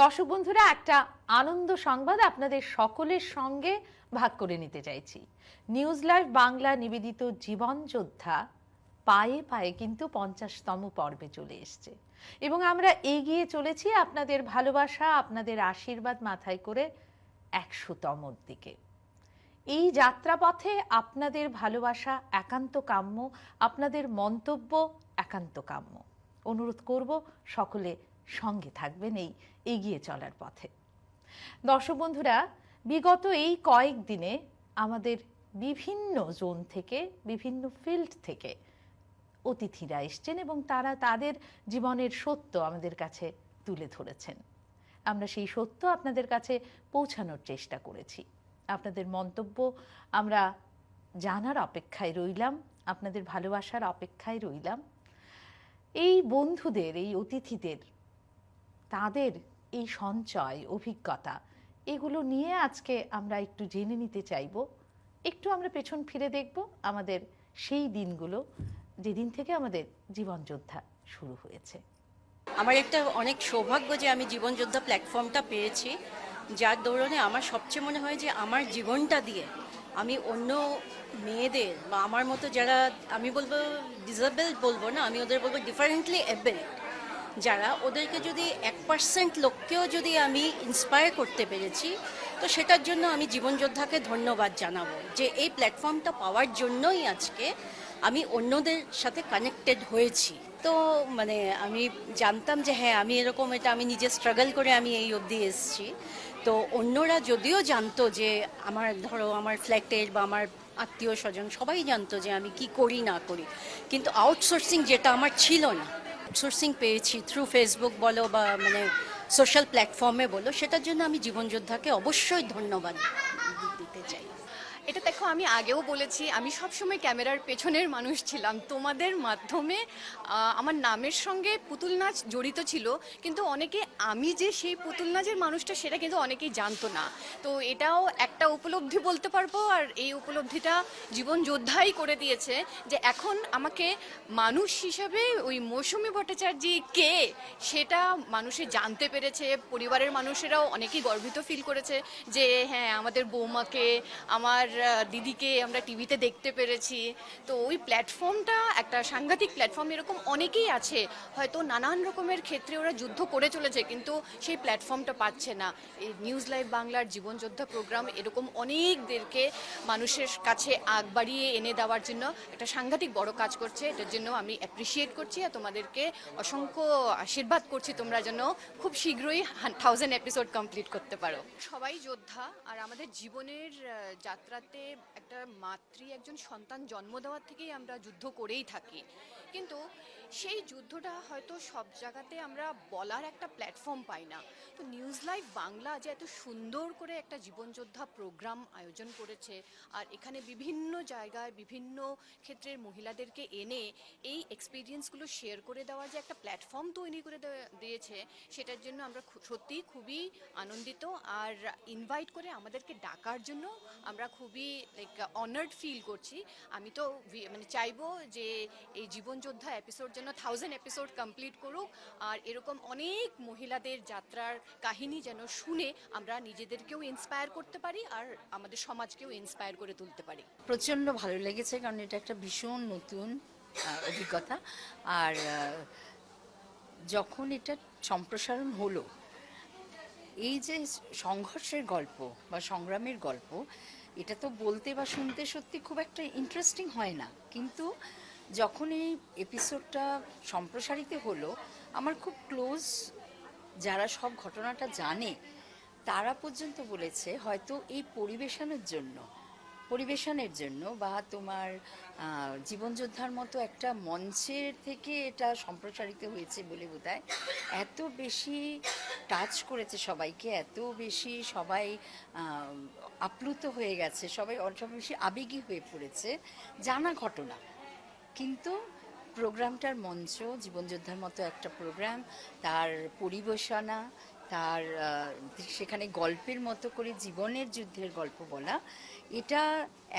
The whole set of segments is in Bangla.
দর্শক বন্ধুরা, একটা আনন্দ সংবাদ আপনাদের সকলের সঙ্গে ভাগ করে নিতে চাইছি। নিউজ লাইভ বাংলা নিবেদিত জীবন যোদ্ধা পায়ে পায়ে কিন্তু 50তম পর্বে চলে এসছে এবং আমরা এগিয়ে চলেছি আপনাদের ভালোবাসা, আপনাদের আশীর্বাদ মাথায় করে 100তমর দিকে। এই যাত্রাপথে আপনাদের ভালোবাসা একান্ত কাম্য, আপনাদের মন্তব্য একান্ত কাম্য। অনুরোধ করব সকলে সঙ্গে থাকবেন এই এগিয়ে চলার পথে। দর্শক বন্ধুরা, বিগত এই কয়েকদিনে আমাদের বিভিন্ন জোন থেকে, বিভিন্ন ফিল্ড থেকে অতিথিরা এসছেন এবং তারা তাদের জীবনের সত্য আমাদের কাছে তুলে ধরেছেন। আমরা সেই সত্য আপনাদের কাছে পৌঁছানোর চেষ্টা করেছি। আপনাদের মন্তব্য আমরা জানার অপেক্ষায় রইলাম, আপনাদের ভালোবাসার অপেক্ষায় রইলাম। এই বন্ধুদের, এই অতিথিদের, তাদের এই সঞ্চয়, অভিজ্ঞতা, এগুলো নিয়ে আজকে আমরা একটু জেনে নিতে চাইব। একটু আমরা পেছন ফিরে দেখব আমাদের সেই দিনগুলো, যেদিন থেকে আমাদের জীবনযোদ্ধা শুরু হয়েছে। আমার একটা অনেক সৌভাগ্য যে আমি জীবনযোদ্ধা প্ল্যাটফর্মটা পেয়েছি, যার দৌড়নে আমার সবচেয়ে মনে হয় যে আমার জীবনটা দিয়ে আমি অন্য মেয়েদের বা আমার মতো যারা, আমি বলবো ডিসেবল বলবো না, আমি ওদের বলবো ডিফারেন্টলি এবেল, যারা ওদেরকে যদি 1% লোককেও যদি আমি ইন্সপায়ার করতে পেরেছি, তো সেটার জন্য আমি জীবনযোদ্ধাকে ধন্যবাদ জানাবো যে এই প্ল্যাটফর্মটা পাওয়ার জন্যই আজকে আমি অন্যদের সাথে কানেক্টেড হয়েছি। তো মানে আমি জানতাম যে হ্যাঁ, আমি এরকম, এটা আমি নিজে স্ট্রাগল করে আমি এই অবধি এসেছি। তো অন্যরা যদিও জানতো যে আমার, ধরো আমার ফ্ল্যাটের বা আমার আত্মীয় স্বজন সবাই জানতো যে আমি কি করি না করি, কিন্তু আউটসোর্সিং যেটা আমার ছিল না, আউটসোর্সিং পেয়েছি থ্রু ফেসবুক বলো বা মানে সোশ্যাল প্ল্যাটফর্মে বলো, সেটার জন্য আমি জীবনযোদ্ধাকে অবশ্যই ধন্যবাদ দিতে চাই। এটা দেখো, আমি আগেও বলেছি, আমি সবসময় ক্যামেরার পেছনের মানুষ ছিলাম। তোমাদের মাধ্যমে আমার নামের সঙ্গে পুতুল নাচ জড়িত ছিল, কিন্তু অনেকে আমি যে সেই পুতুল নাচের মানুষটা সেটা কিন্তু অনেকেই জানতো না। তো এটাও একটা উপলব্ধি বলতে পারবো, আর এই উপলব্ধিটা জীবন যোদ্ধাই করে দিয়েছে যে এখন আমাকে মানুষ হিসাবে ওই মৌসুমী ভট্টাচার্য কে সেটা মানুষে জানতে পেরেছে। পরিবারের মানুষেরাও অনেকেই গর্বিত ফিল করেছে যে হ্যাঁ, আমাদের বৌমাকে, আমার দিদিকে আমরা টিভিতে দেখতে পেরেছি। তো ওই প্ল্যাটফর্মটা একটা সাংঘাতিক প্ল্যাটফর্ম। এরকম অনেকেই আছে হয়তো নানান রকমের ক্ষেত্রে ওরা যুদ্ধ করে চলেছে, কিন্তু সেই প্ল্যাটফর্মটা পাচ্ছে না। এই নিউজ লাইভ বাংলার জীবনযোদ্ধা প্রোগ্রাম এরকম অনেকদেরকে মানুষের কাছে আগ বাড়িয়ে এনে দেওয়ার জন্য একটা সাংঘাতিক বড় কাজ করছে। এটার জন্য আমি অ্যাপ্রিসিয়েট করছি আর তোমাদেরকে অসংখ্য আশীর্বাদ করছি তোমরা যেন খুব শীঘ্রই 1000 এপিসোড কমপ্লিট করতে পারো। সবাই যোদ্ধা, আর আমাদের জীবনের যাত্রাতে একটা মাতৃ, একজন সন্তান জন্ম দেওয়ার থেকেই আমরা যুদ্ধ করেই থাকি, কিন্তু সেই যুদ্ধটা হয়তো সব জায়গাতে আমরা বলার একটা প্ল্যাটফর্ম পাই না। তো নিউজ লাইভ বাংলা যে এত সুন্দর করে একটা জীবনযোদ্ধা প্রোগ্রাম আয়োজন করেছে, আর এখানে বিভিন্ন জায়গায় বিভিন্ন ক্ষেত্রের মহিলাদেরকে এনে এই এক্সপিরিয়েন্সগুলো শেয়ার করে দেওয়ার যে একটা প্ল্যাটফর্ম তৈরি করে দিয়েছে, সেটার জন্য আমরা সত্যিই খুবই আনন্দিত। আর ইনভাইট করে আমাদেরকে ডাকার জন্য আমরা খুবই অনার্ড ফিল করছি। আমি তো মানে চাইবো যে এই জীবনযোদ্ধা এপিসোড যেন 1000 এপিসোড কমপ্লিট করুক, আর এরকম অনেক মহিলাদের যাত্রার কাহিনী যেন শুনে আমরা নিজেদেরকেও ইন্সপায়ার করতে পারি আর আমাদের সমাজকেও ইন্সপায়ার করে তুলতে পারি। প্রচণ্ড ভালো লেগেছে, কারণ এটা একটা ভীষণ নতুন অভিজ্ঞতা। আর যখন এটা সম্প্রসারণ হলো, এই যে সংঘর্ষের গল্প বা সংগ্রামের গল্প, এটা তো বলতে বা শুনতে সত্যি খুব একটা ইন্টারেস্টিং হয় না, কিন্তু যখন এই এপিসোডটা সম্প্রসারিত হলো, আমার খুব ক্লোজ যারা সব ঘটনাটা জানে তারা পর্যন্ত বলেছে হয়তো এই পরিবেশনের জন্য বা তোমার জীবনযোদ্ধার মতো একটা মঞ্চের থেকে এটা সম্প্রসারিত হয়েছে বলে বোধহয় এত বেশি টাচ করেছে সবাইকে, এত বেশি সবাই আপ্লুত হয়ে গেছে, সবাই অনেক বেশি আবেগী হয়ে পড়েছে। জানা ঘটনা, কিন্তু প্রোগ্রামটার মঞ্চ, জীবনযোদ্ধার মতো একটা প্রোগ্রাম, তার পরিবেশনা, তার সেখানে গল্পের মতো করে জীবনের যুদ্ধের গল্প বলা, এটা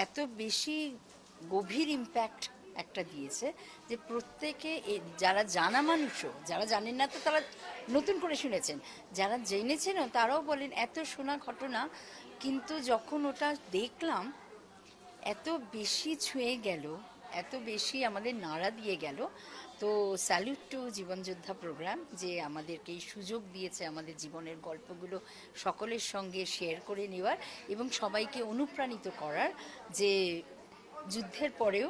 এত বেশি গভীর ইম্প্যাক্ট একটা দিয়েছে যে প্রত্যেকে যারা জানা মানুষও, যারা জানেন না তো তারা নতুন করে শুনেছেন, যারা জেনেছেনও তারাও বলেন এত শোনা ঘটনা, কিন্তু যখন ওটা দেখলাম এত বেশি ছুঁয়ে গেল, এত বেশি আমাদের নাড়া দিয়ে গেল। তো স্যালুট টু জীবনযোদ্ধা প্রোগ্রাম, যে আমাদেরকে এই সুযোগ দিয়েছে আমাদের জীবনের গল্পগুলো সকলের সঙ্গে শেয়ার করে নেওয়ার এবং সবাইকে অনুপ্রাণিত করার, যে যুদ্ধের পরেও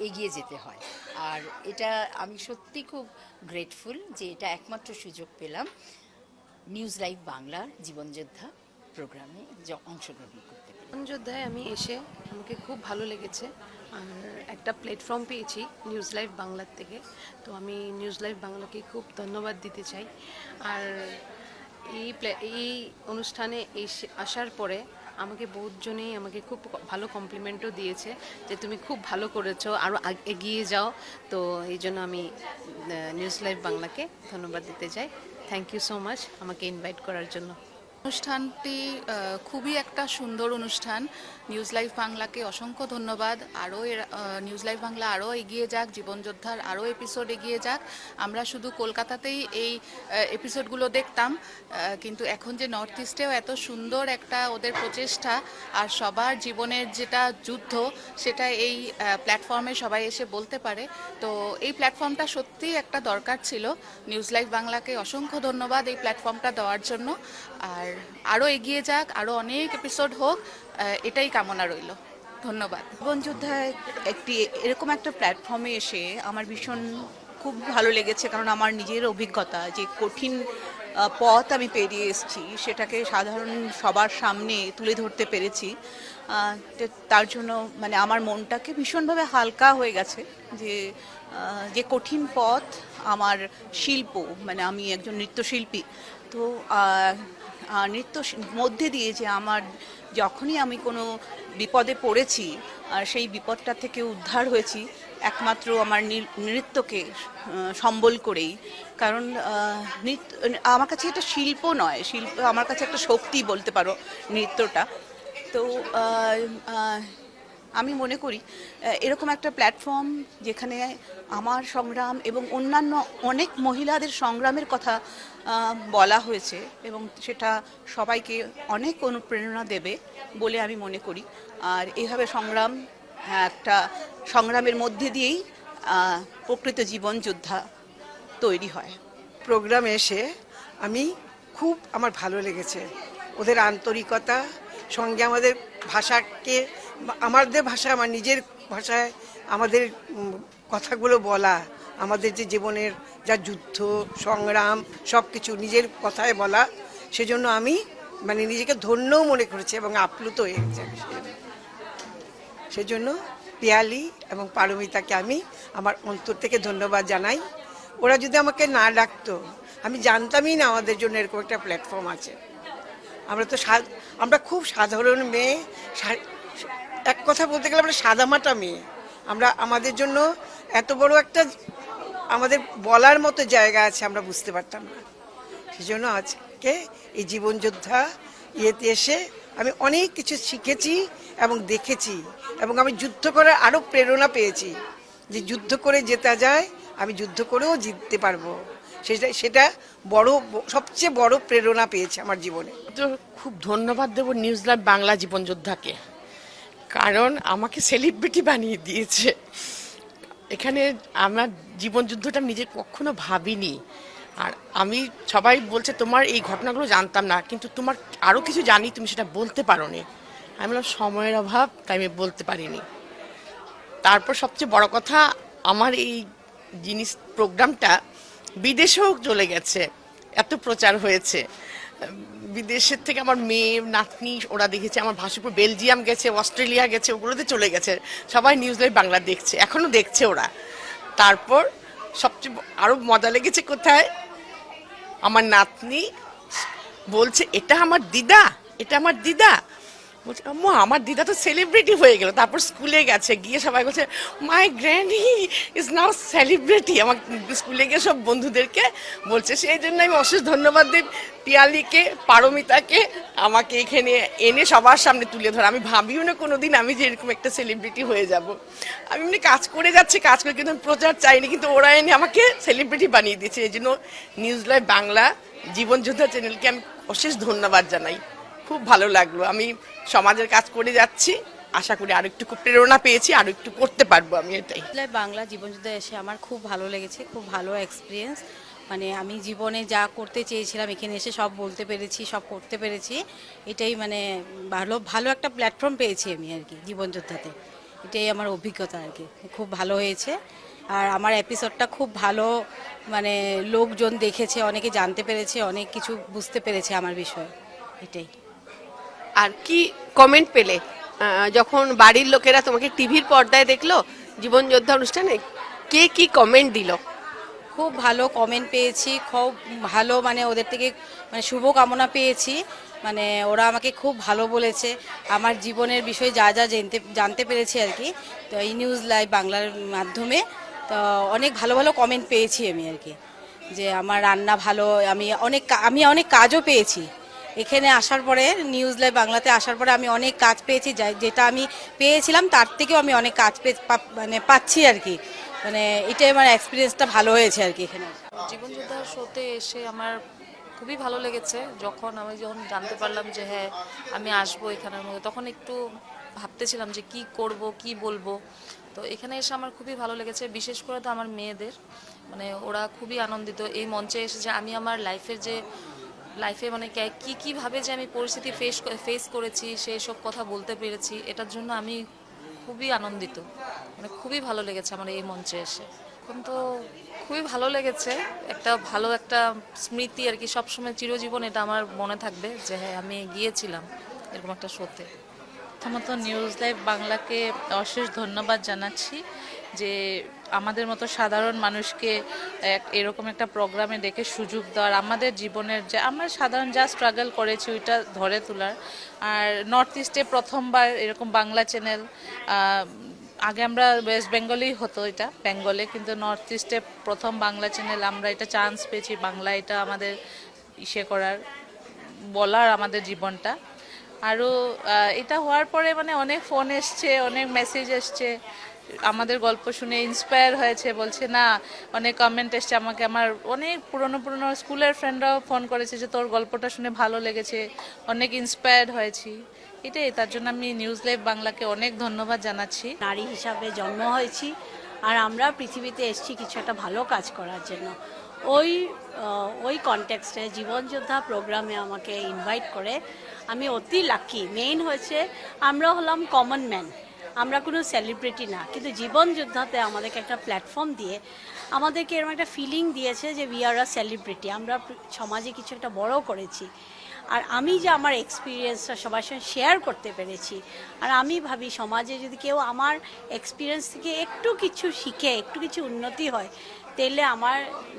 এগিয়ে যেতে হয়। আর এটা আমি সত্যি খুব গ্রেটফুল যে এটা একমাত্র সুযোগ পেলাম নিউজ লাইভ বাংলার জীবনযোদ্ধা প্রোগ্রামে অংশগ্রহণ করতে পেরে। যোদ্ধায় আমি এসে আমাকে খুব ভালো লেগেছে, আর একটা প্ল্যাটফর্ম পেয়েছি নিউজ লাইভ বাংলার থেকে। তো আমি নিউজ লাইভ বাংলাকে খুব ধন্যবাদ দিতে চাই। আর এই অনুষ্ঠানে আসার পরে আমাকে বহুতজনেই আমাকে খুব ভালো কমপ্লিমেন্টও দিয়েছে যে তুমি খুব ভালো করেছো, আরও এগিয়ে যাও। তো এই জন্য আমি নিউজ লাইভ বাংলাকে ধন্যবাদ দিতে চাই। থ্যাংক ইউ সো মাচ আমাকে ইনভাইট করার জন্য। অনুষ্ঠানটি খুবই একটা সুন্দর অনুষ্ঠান। নিউজ লাইভ বাংলাকে অসংখ্য ধন্যবাদ। আরও নিউজ লাইভ বাংলা আরও এগিয়ে যাক, জীবনযোদ্ধার আরও এপিসোড এগিয়ে যাক। আমরা শুধু কলকাতাতেই এই এপিসোডগুলো দেখতাম, কিন্তু এখন যে নর্থ ইস্টেও এত সুন্দর একটা ওদের প্রচেষ্টা আর সবার জীবনের যেটা যুদ্ধ, সেটা এই প্ল্যাটফর্মে সবাই এসে বলতে পারে। তো এই প্ল্যাটফর্মটা সত্যিই একটা দরকার ছিল। নিউজ লাইভ বাংলাকে অসংখ্য ধন্যবাদ এই প্ল্যাটফর্মটা দেওয়ার জন্য। আর আরও এগিয়ে যাক, আরও অনেক এপিসোড হোক, এটাই কামনা রইল। ধন্যবাদ। জীবনযোদ্ধায় এরকম একটা প্ল্যাটফর্মে এসে আমার ভীষণ খুব ভালো লেগেছে, কারণ আমার নিজের অভিজ্ঞতা যে কঠিন পথ আমি পেরিয়ে এসেছি সেটাকে সাধারণ সবার সামনে তুলে ধরতে পেরেছি। তার জন্য মানে আমার মনটাকে ভীষণভাবে হালকা হয়ে গেছে যে কঠিন পথ আমার শিল্প, মানে আমি একজন নৃত্যশিল্পী। তো নৃত্য মধ্যে দিয়ে যে আমার যখনই আমি কোনো বিপদে পড়েছি আর সেই বিপদটা থেকে উদ্ধার হয়েছি একমাত্র আমার নৃত্যকে সম্বল করেই। কারণ নৃত্য আমার কাছে এটা শিল্প নয়, শিল্প আমার কাছে একটা শক্তি বলতে পারো নৃত্যটা। তো আমি মনে করি এরকম একটা প্ল্যাটফর্ম যেখানে আমার সংগ্রাম এবং অন্যান্য অনেক মহিলাদের সংগ্রামের কথা বলা হয়েছে এবং সেটা সবাইকে অনেক অনুপ্রেরণা দেবে বলে আমি মনে করি। আর এইভাবে একটা সংগ্রামের মধ্যে দিয়েই প্রকৃত জীবনযোদ্ধা তৈরি হয়। প্রোগ্রামে এসে আমার ভালো লেগেছে ওদের আন্তরিকতা, সঙ্গে আমাদের ভাষাকে, আমাদের ভাষা, আমার নিজের ভাষায় আমাদের কথাগুলো বলা, আমাদের যে জীবনের যা যুদ্ধ সংগ্রাম সব কিছু নিজের কথায় বলা, সেজন্য আমি মানে নিজেকে ধন্যও মনে করেছি এবং আপ্লুত হয়ে গেছে। সেজন্য পিয়ালি এবং পারমিতাকে আমি আমার অন্তর থেকে ধন্যবাদ জানাই। ওরা যদি আমাকে না ডাকতো আমি জানতামই না আমাদের জন্য এরকম একটা প্ল্যাটফর্ম আছে। আমরা খুব সাধারণ মেয়ে, এক কথা বলতে গেলে আমরা সাদামাটা মেয়ে। আমাদের জন্য এত বড় একটা আমাদের বলার মতো জায়গা আছে আমরা বুঝতে পারতাম না। সেজন্য আজকে এই জীবনযোদ্ধা ইয়েতে এসে আমি অনেক কিছু শিখেছি এবং দেখেছি, এবং আমি যুদ্ধ করার আরও প্রেরণা পেয়েছি যে যুদ্ধ করে জেতা যায়, আমি যুদ্ধ করেও জিততে পারবো। সেটা সবচেয়ে বড় প্রেরণা পেয়েছে আমার জীবনে। তো খুব ধন্যবাদ দেব নিউজ লাইভ বাংলা জীবনযোদ্ধাকে, কারণ আমাকে সেলিব্রিটি বানিয়ে দিয়েছে। এখানে আমার জীবনযুদ্ধটা আমি নিজে কখনো ভাবিনি। আর সবাই বলছে তোমার এই ঘটনাগুলো জানতাম না, কিন্তু তোমার আরও কিছু জানি, তুমি সেটা বলতে পারো নি। আমি বললাম সময়ের অভাব, তাই আমি বলতে পারিনি। তারপর সবচেয়ে বড় কথা, আমার এই প্রোগ্রামটা বিদেশেও চলে গেছে, এত প্রচার হয়েছে। বিদেশের থেকে আমার মেয়ে নাতনি ওরা দেখেছে, আমার ভাসুরপুর বেলজিয়াম গেছে, অস্ট্রেলিয়া গেছে, ওগুলোতে চলে গেছে। সবাই নিউজ লাইভ বাংলা দেখছে, এখনও দেখছে ওরা। তারপর সবচেয়ে আরও মজা লেগেছে কোথায়, আমার নাতনি বলছে এটা আমার দিদা, এটা আমার দিদা। বলছি আম্মু আমার দিদা তো সেলিব্রিটি হয়ে গেল। তারপর স্কুলে গেছে, গিয়ে সবাই বলছে মাই গ্র্যান্ডি ইজ নাও সেলিব্রিটি। আমার স্কুলে গিয়ে সব বন্ধুদেরকে বলছে। সেই জন্য আমি অশেষ ধন্যবাদ দিই পিয়ালিকে, পারমিতাকে, আমাকে এখানে এনে সবার সামনে তুলে ধরা। আমি ভাবিও না কোনোদিন আমি যে এরকম একটা সেলিব্রিটি হয়ে যাব। আমি এমনি কাজ করে যাচ্ছি, কাজ করে কিন্তু আমি প্রচার চাইনি, কিন্তু ওরা এনে আমাকে সেলিব্রিটি বানিয়ে দিয়েছে। এই জন্য নিউজ লাইভ বাংলা জীবন যোদ্ধা চ্যানেলকে আমি অশেষ ধন্যবাদ জানাই। খুব ভালো লাগলো। আমি সমাজের কাজ করে যাচ্ছি, আশা করি আরো একটু প্রেরণা পেয়েছি, আরো একটু করতে পারবো আমি। এটাই বাংলা জীবনযুদ্ধে এসে আমার খুব ভালো লেগেছে, খুব ভালো এক্সপিরিয়েন্স। মানে আমি জীবনে যা করতে চেয়েছিলাম এখানে এসে সব বলতে পেরেছি, সব করতে পেরেছি। এটাই মানে ভালো একটা প্ল্যাটফর্ম পেয়েছি আমি আর কি জীবনযোদ্ধাতে। এটাই আমার অভিজ্ঞতা আর কি, খুব ভালো হয়েছে। আর আমার এপিসোডটা খুব ভালো, মানে লোকজন দেখেছে, অনেকে জানতে পেরেছে, অনেক কিছু বুঝতে পেরেছে আমার বিষয়ে। এটাই। আর কি কমেন্ট পেলে যখন বাড়ির লোকেরা তোমাকে টিভির পর্দায় দেখলো জীবন যোদ্ধা অনুষ্ঠানে, কে কি কমেন্ট দিল? খুব ভালো কমেন্ট পেয়েছি, খুব ভালো, মানে ওদের থেকে মানে শুভকামনা পেয়েছি। মানে ওরা আমাকে খুব ভালো বলেছে, আমার জীবনের বিষয়ে যা যা জানতে পেরেছি আর কি। তো এই নিউজ লাইভ বাংলার মাধ্যমে তো অনেক ভালো ভালো কমেন্ট পেয়েছি আমি আর কি, যে আমার রান্না ভালো, আমি অনেক কাজও পেয়েছি এখানে আসার পরে। নিউজ লাইভ বাংলাতে আসার পরে আমি অনেক কাজ পেয়েছি, যেটা আমি পেয়েছিলাম তার থেকেও আমি অনেক কাজ মানে পাচ্ছি আর কি। মানে এটাই আমার এক্সপিরিয়েন্সটা ভালো হয়েছে আর কি এখানে। জীবন যোদ্ধার শোতে এসে আমার খুবই ভালো লেগেছে। যখন জানতে পারলাম যে হ্যাঁ আমি আসবো এখানের মধ্যে, তখন একটু ভাবতেছিলাম যে কি করব, কি বলবো। তো এখানে এসে আমার খুবই ভালো লেগেছে, বিশেষ করে তো আমার মেয়েদের, মানে ওরা খুবই আনন্দিত এই মঞ্চে এসে যে আমি আমার লাইফে মানে কীভাবে যে আমি পরিস্থিতি ফেস করেছি সেই সব কথা বলতে পেরেছি। এটার জন্য আমি খুবই আনন্দিত, মানে খুবই ভালো লেগেছে আমার এই মঞ্চে এসে। এখন তো খুবই ভালো লেগেছে, ভালো একটা স্মৃতি আর কি, সবসময় চিরজীবন এটা আমার মনে থাকবে যে হ্যাঁ আমি গিয়েছিলাম এরকম একটা শোতে। প্রথমত নিউজ লাইভ বাংলাকে অশেষ ধন্যবাদ জানাচ্ছি যে আমাদের মতো সাধারণ মানুষকে এরকম একটা প্রোগ্রামে ডেকে সুযোগ দেওয়ার, আমাদের জীবনের যে আমরা সাধারণ যা স্ট্রাগল করেছি ওইটা ধরে তোলার। আর নর্থ ইস্টে প্রথমবার এরকম বাংলা চ্যানেল, আগে আমরা ওয়েস্ট বেঙ্গলেই হতো এটা বেঙ্গলে, কিন্তু নর্থ ইস্টে প্রথম বাংলা চ্যানেল আমরা এটা চান্স পেয়েছি বাংলা এটা আমাদের বলার আমাদের জীবনটা। আরও এটা হওয়ার পরে মানে অনেক ফোন এসছে, অনেক মেসেজ এসছে, আমাদের গল্প শুনে ইন্সপায়ার হয়েছে, বলছে না, অনেক কমেন্ট এসছে আমাকে, আমার অনেক পুরনো স্কুলের ফ্রেন্ডরাও ফোন করেছে যে তোর গল্পটা শুনে ভালো লেগেছে, অনেক ইন্সপায়ার্ড হয়েছি। এটাই, তার জন্য আমি নিউজ লাইভ বাংলাকে অনেক ধন্যবাদ জানাচ্ছি। নারী হিসাবে জন্ম হয়েছি আর আমরা পৃথিবীতে এসেছি কিছু একটা ভালো কাজ করার জন্য। ওই কনটেক্সটে জীবনযোদ্ধা প্রোগ্রামে আমাকে ইনভাইট করে আমি অতি লাকি। মেইন হয়েছে আমরা হলাম কমন ম্যান, আমরা কোনো সেলিব্রিটি না, কিন্তু জীবনযোদ্ধাতে আমাদেরকে একটা প্ল্যাটফর্ম দিয়ে আমাদেরকে এরকম একটা ফিলিং দিয়েছে যে উই আর আ সেলিব্রিটি, আমরা সমাজে কিছু একটা বড় করেছি। আর আমি যে আমার এক্সপিরিয়েন্সটা সবার সঙ্গে শেয়ার করতে পেরেছি, আর আমি ভাবি সমাজে যদি কেউ আমার এক্সপিরিয়েন্স থেকে একটু কিছু শিখে, একটু কিছু উন্নতি হয়, তাহলে আমার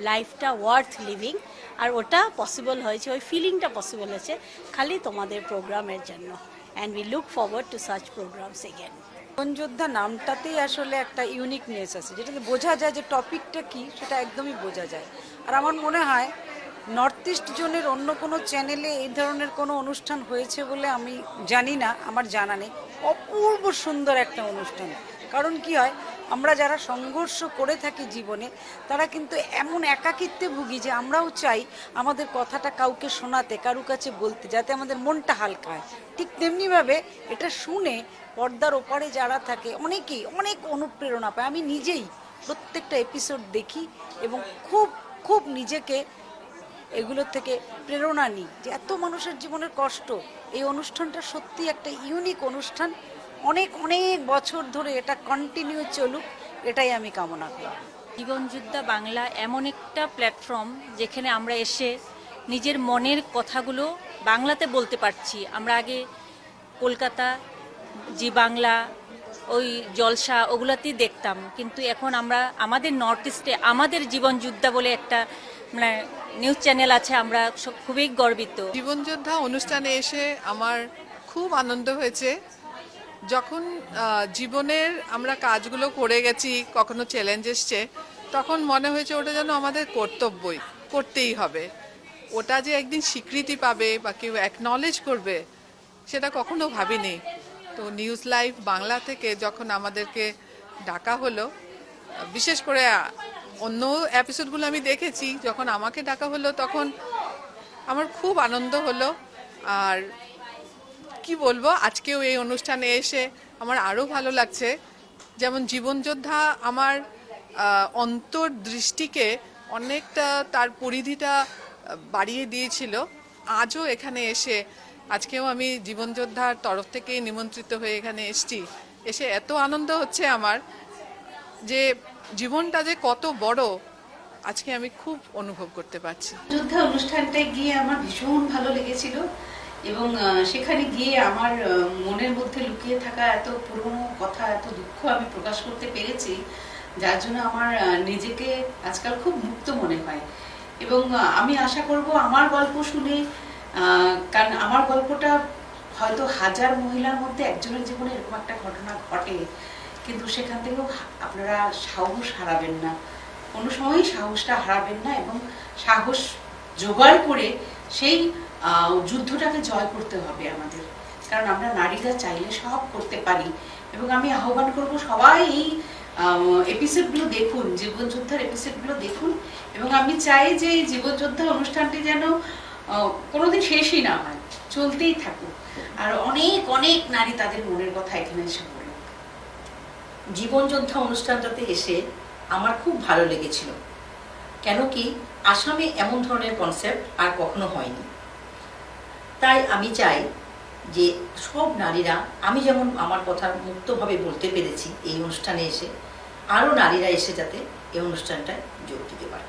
লাইফটা ওয়ার্থ লিভিং। আর ওটা পসিবল হয়েছে, ওই ফিলিংটা পসিবল হয়েছে খালি তোমাদের প্রোগ্রামের জন্য। And we look forward to such programmes again. Jibonjoddha নামটাতেই আসলে একটা ইউনিকনেস আছে, যেটাতে বোঝা যায় যে টপিকটা কি সেটা একদমই বোঝা যায়। আর আমার মনে হয় নর্থ ইস্ট জোনের অন্য কোনো চ্যানেলে এই ধরনের কোনো অনুষ্ঠান হয়েছে বলে আমি জানি না, আমার জানা নেই। অপূর্ব সুন্দর একটা অনুষ্ঠান। কারণ কি হয়, আমরা যারা সংঘর্ষ করে থাকি জীবনে, তারা কিন্তু এমন একাকিত্বে ভুগি যে আমরাও চাই আমাদের কথাটা কাউকে শোনাতে, কারু কাছে বলতে, যাতে আমাদের মনটা হালকা হয়। ঠিক তেমনিভাবে এটা শুনে পর্দার ওপারে যারা থাকে অনেকেই অনেক অনুপ্রেরণা পায়। আমি নিজেই প্রত্যেকটা এপিসোড দেখি এবং খুব খুব নিজেকে এগুলোর থেকে প্রেরণা নিই যে এত মানুষের জীবনের কষ্ট। এই অনুষ্ঠানটা সত্যি একটা ইউনিক অনুষ্ঠান, অনেক অনেক বছর ধরে এটা কন্টিনিউ চলুক, এটাই আমি কামনা করি। জীবনযোদ্ধা বাংলা এমন একটা প্ল্যাটফর্ম যেখানে আমরা এসে নিজের মনের কথাগুলো বাংলাতে বলতে পারছি। আমরা আগে কলকাতা, জি বাংলা, ওই জলসা ওগুলাতেই দেখতাম, কিন্তু এখন আমরা আমাদের নর্থ ইস্টে আমাদের জীবনযোদ্ধা বলে একটা মানে নিউজ চ্যানেল আছে, আমরা খুবই গর্বিত। জীবনযোদ্ধা অনুষ্ঠানে এসে আমার খুব আনন্দ হয়েছে যখন জীবনের আমরা কাজগুলো করে গেছি, কখনো চ্যালেঞ্জ এসছে, তখন মনে হয়েছে ওটা যেন আমাদের কর্তব্যই, করতেই হবে। ওটা যে একদিন স্বীকৃতি পাবে বা কেউ অ্যাকনলেজ করবে সেটা কখনো ভাবিনি। তো নিউজ লাইভ বাংলা থেকে যখন আমাদেরকে ডাকা হলো, বিশেষ করে অন্য এপিসোডগুলো আমি দেখেছি, যখন আমাকে ডাকা হলো তখন আমার খুব আনন্দ হলো। আর কি বলবো, আজকেও এই অনুষ্ঠানে এসে আমার আরও ভালো লাগছে। যেমন জীবনযোদ্ধা আমার অন্তর্দৃষ্টিকে অনেকটা, তার পরিধিটা বাড়িয়ে দিয়েছিল। আজও এখানে এসে, আজকেও আমি জীবনযোদ্ধার তরফ থেকে নিমন্ত্রিত হয়ে এখানে এসেছি, এসে এত আনন্দ হচ্ছে আমার যে জীবনটা যে কত বড় আজকে আমি খুব অনুভব করতে পারছি। যোদ্ধা অনুষ্ঠানটায় গিয়ে আমার ভীষণ ভালো লেগেছিল এবং সেখানে গিয়ে আমার মনের মধ্যে লুকিয়ে থাকা এত পুরনো কথা, এত দুঃখ আমি প্রকাশ করতে পেরেছি, যার জন্য আমার নিজেকে আজকাল খুব মুক্ত মনে হয়। এবং আমি আশা করব আমার গল্প শুনে, কারণ আমার গল্পটা হয়তো হাজার মহিলার মধ্যে একজনের জীবনে এরকম একটা ঘটনা ঘটে, কিন্তু সেখান থেকেও আপনারা সাহস হারাবেন না, কোনো সময়ই সাহসটা হারাবেন না এবং সাহস জোগাড় করে সেই যুদ্ধটাকে জয় করতে হবে আমাদের। কারণ আমরা নারীরা চাইলে সব করতে পারি। এবং আমি আহ্বান করব সবাই এই এপিসোডগুলো দেখুন, জীবনযোদ্ধার এপিসোডগুলো দেখুন। এবং আমি চাই যে এই জীবনযোদ্ধা অনুষ্ঠানটি যেন কোনোদিন শেষই না হয়, চলতেই থাকুক, আর অনেক অনেক নারী তাদের মনের কথা এখানে এসে বলুন। জীবনযোদ্ধা অনুষ্ঠানটাতে এসে আমার খুব ভালো লেগেছিল, কেন কি আসামে এমন ধরনের কনসেপ্ট আর কখনো হয়নি। তাই আমি চাই যে সব নারীরা, আমি যেমন আমার কথা মুক্তভাবে বলতে পেরেছি এই অনুষ্ঠানে এসে, আরও নারীরা এসে যাতে এই অনুষ্ঠানটায় যোগ দিতে পারে।